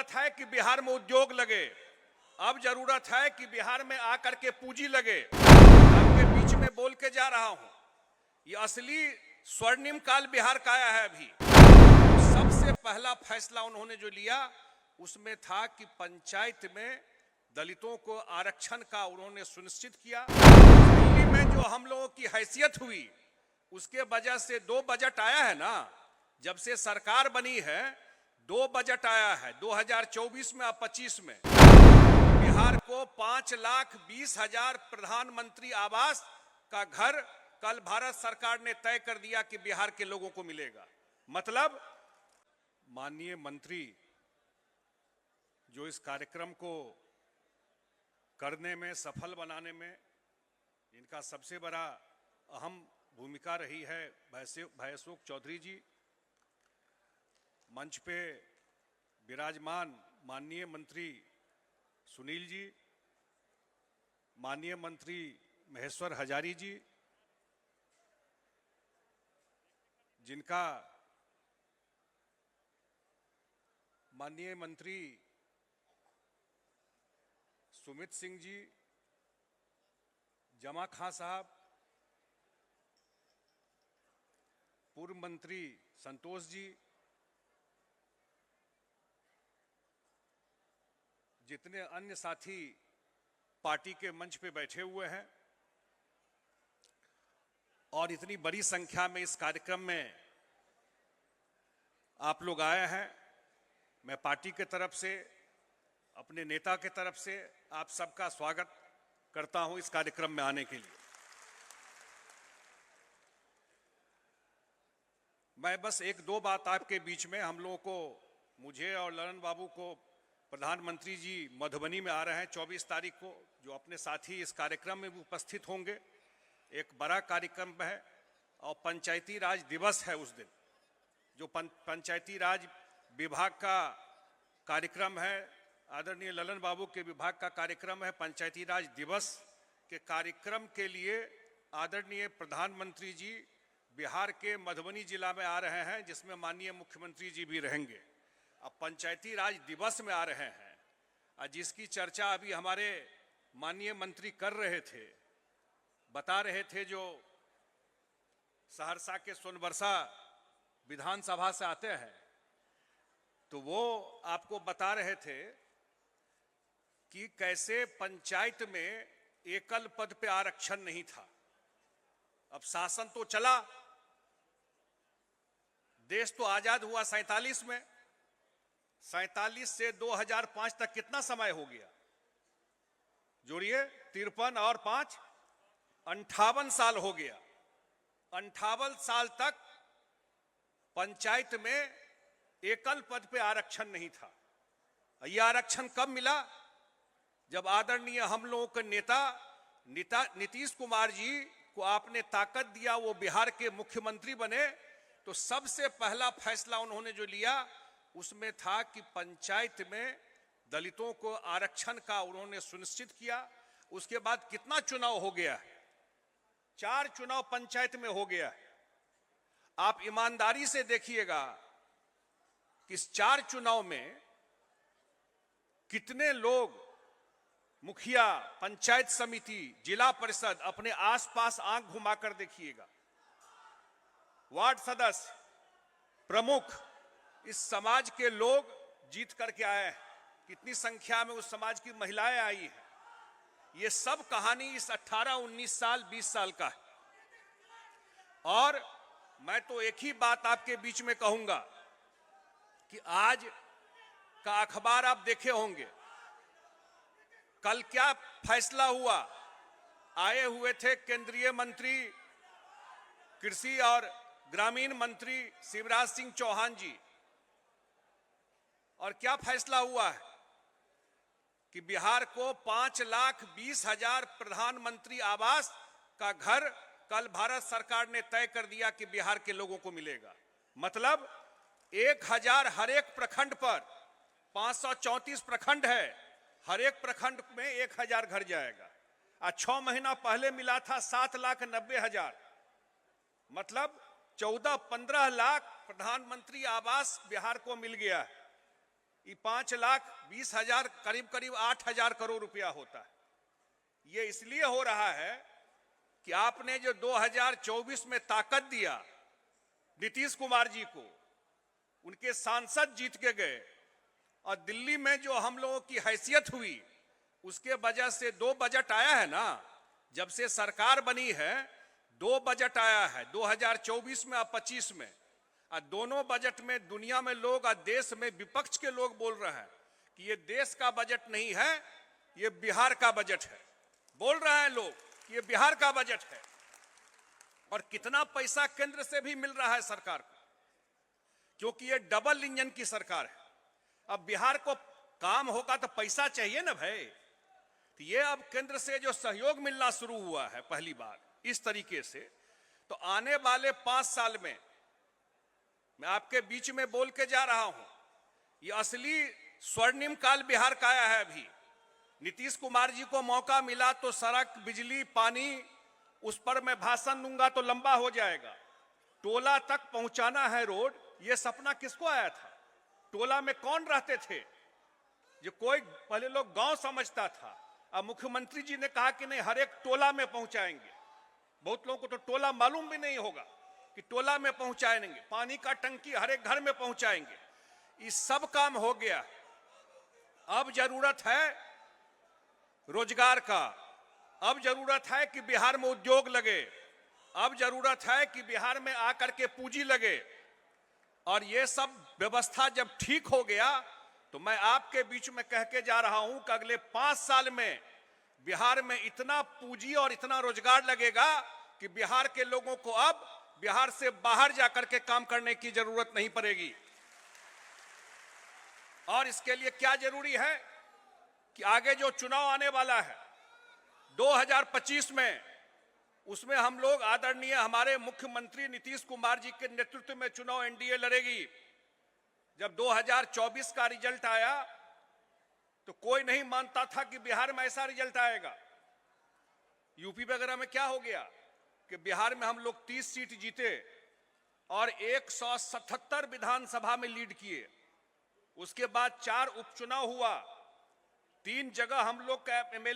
जरूरत है कि बिहार में उद्योग लगे, अब जरूरत है कि बिहार में आकर के पूंजी लगे। आपके बीच में बोल के जा रहा हूं, ये असली स्वर्णिम काल बिहार का आया है। अभी सबसे पहला फैसला उन्होंने जो लिया उसमें था कि पंचायत में दलितों को आरक्षण का उन्होंने सुनिश्चित किया। दिल्ली में जो हम लोगों की हैसियत हुई उसके वजह से 2 बजट आया है ना, जब से सरकार बनी है 2 बजट आया है, 2024 में और 25 में। बिहार को 5,20,000 प्रधानमंत्री आवास का घर कल भारत सरकार ने तय कर दिया कि बिहार के लोगों को मिलेगा। मतलब माननीय मंत्री जो इस कार्यक्रम को करने में, सफल बनाने में इनका सबसे बड़ा अहम भूमिका रही है भाई अशोक चौधरी जी। मंच पे विराजमान माननीय मंत्री सुनील जी, माननीय मंत्री महेश्वर हजारी जी, जिनका माननीय मंत्री सुमित सिंह जी, जमा खां साहब, पूर्व मंत्री संतोष जी, जितने अन्य साथी पार्टी के मंच पे बैठे हुए हैं और इतनी बड़ी संख्या में इस कार्यक्रम में आप लोग आए हैं, मैं पार्टी के तरफ से, अपने नेता के तरफ से आप सबका स्वागत करता हूं इस कार्यक्रम में आने के लिए। मैं बस 1-2 बात आपके बीच में, हम लोगों को, मुझे और ललन बाबू को प्रधानमंत्री जी मधुबनी में आ रहे हैं 24 तारीख को, जो अपने साथी इस कार्यक्रम में भी उपस्थित होंगे। एक बड़ा कार्यक्रम है और पंचायती राज दिवस है उस दिन, जो पंचायती राज विभाग का कार्यक्रम है, आदरणीय ललन बाबू के विभाग का कार्यक्रम है। पंचायती राज दिवस के कार्यक्रम के लिए आदरणीय प्रधानमंत्री जी बिहार के मधुबनी जिला में आ रहे हैं, जिसमें माननीय मुख्यमंत्री जी भी रहेंगे। अब पंचायती राज दिवस में आ रहे हैं और जिसकी चर्चा अभी हमारे माननीय मंत्री कर रहे थे, बता रहे थे, जो सहरसा के सोनबरसा विधानसभा से आते हैं, तो वो आपको बता रहे थे कि कैसे पंचायत में एकल पद पे आरक्षण नहीं था। अब शासन तो चला, देश तो आजाद हुआ 47 में, 47 से 2005 तक कितना समय हो गया? जोड़िए, 53 और 5 58 साल हो गया। 58 साल तक पंचायत में एकल पद पे आरक्षण नहीं था। यह आरक्षण कब मिला? जब आदरणीय हम लोगों के नेता नीतीश कुमार जी को आपने ताकत दिया, वो बिहार के मुख्यमंत्री बने, तो सबसे पहला फैसला उन्होंने जो लिया उसमें था कि पंचायत में दलितों को आरक्षण का उन्होंने सुनिश्चित किया। उसके बाद कितना चुनाव हो गया है? 4 चुनाव पंचायत में हो गया है। आप ईमानदारी से देखिएगा कि इस 4 चुनाव में कितने लोग, मुखिया, पंचायत समिति, जिला परिषद, अपने आसपास आंख घुमाकर देखिएगा, वार्ड सदस्य, प्रमुख, इस समाज के लोग जीत करके आए हैं। कितनी संख्या में उस समाज की महिलाएं आई हैं। ये सब कहानी इस 18, 19 साल, 20 साल का है। और मैं तो एक ही बात आपके बीच में कहूंगा कि आज का अखबार आप देखे होंगे, कल क्या फैसला हुआ। आए हुए थे केंद्रीय मंत्री, कृषि और ग्रामीण मंत्री शिवराज सिंह चौहान जी, और क्या फैसला हुआ है कि बिहार को 5,20,000 प्रधानमंत्री आवास का घर कल भारत सरकार ने तय कर दिया कि बिहार के लोगों को मिलेगा। मतलब 1,000 हर एक प्रखंड पर, 534 प्रखंड है, हर एक प्रखंड में 1,000 घर जाएगा। आज 6 महीना पहले मिला था 7,90,000, मतलब 14-15 लाख प्रधानमंत्री आवास बिहार को मिल गया है। ये 5,20,000 करीब करीब 8,000 करोड़ रुपया होता है। ये इसलिए हो रहा है कि आपने जो 2024 में ताकत दिया नीतीश कुमार जी को, उनके सांसद जीत के गए और दिल्ली में जो हम लोगों की हैसियत हुई उसके वजह से 2 बजट आया है ना। जब से सरकार बनी है 2 बजट आया है, 2024 में और 25 में। और दोनों बजट में दुनिया में लोग और देश में विपक्ष के लोग बोल रहे हैं कि ये देश का बजट नहीं है, ये बिहार का बजट है। बोल रहे हैं लोग कि ये बिहार का बजट है। और कितना पैसा केंद्र से भी मिल रहा है सरकार को, क्योंकि ये डबल इंजन की सरकार है। अब बिहार को काम होगा तो पैसा चाहिए ना भाई। तो ये अब केंद्र से जो सहयोग मिलना शुरू हुआ है पहली बार इस तरीके से, तो आने वाले 5 साल में मैं आपके बीच में बोल के जा रहा हूं, ये असली स्वर्णिम काल बिहार का आया है। अभी नीतीश कुमार जी को मौका मिला तो सड़क, बिजली, पानी, उस पर मैं भाषण दूंगा तो लंबा हो जाएगा। टोला तक पहुंचाना है रोड, ये सपना किसको आया था? टोला में कौन रहते थे? जो कोई पहले लोग गांव समझता था, अब मुख्यमंत्री जी ने कहा कि नहीं, हर एक टोला में पहुंचाएंगे। बहुत लोगों को तो टोला मालूम भी नहीं होगा कि टोला में पहुंचाएंगे। पानी का टंकी हर एक घर में पहुंचाएंगे। ये सब काम हो गया। अब जरूरत है रोजगार का, अब जरूरत है कि बिहार में उद्योग लगे, अब जरूरत है कि बिहार में आकर के पूंजी लगे। और ये सब व्यवस्था जब ठीक हो गया तो मैं आपके बीच में कह के जा रहा हूं कि अगले 5 साल में बिहार में इतना पूंजी और इतना रोजगार लगेगा कि बिहार के लोगों को अब बिहार से बाहर जाकर के काम करने की जरूरत नहीं पड़ेगी। और इसके लिए क्या जरूरी है कि आगे जो चुनाव आने वाला है 2025 में, उसमें हम लोग आदरणीय हमारे मुख्यमंत्री नीतीश कुमार जी के नेतृत्व में चुनाव एनडीए लड़ेगी। जब 2024 का रिजल्ट आया तो कोई नहीं मानता था कि बिहार में ऐसा रिजल्ट आएगा। यूपी वगैरह में क्या हो गया कि बिहार में हम लोग 30 सीट जीते और 177 विधानसभा में लीड किए। उसके बाद 4 उपचुनाव हुआ, 3 जगह हम लोग का एमएलए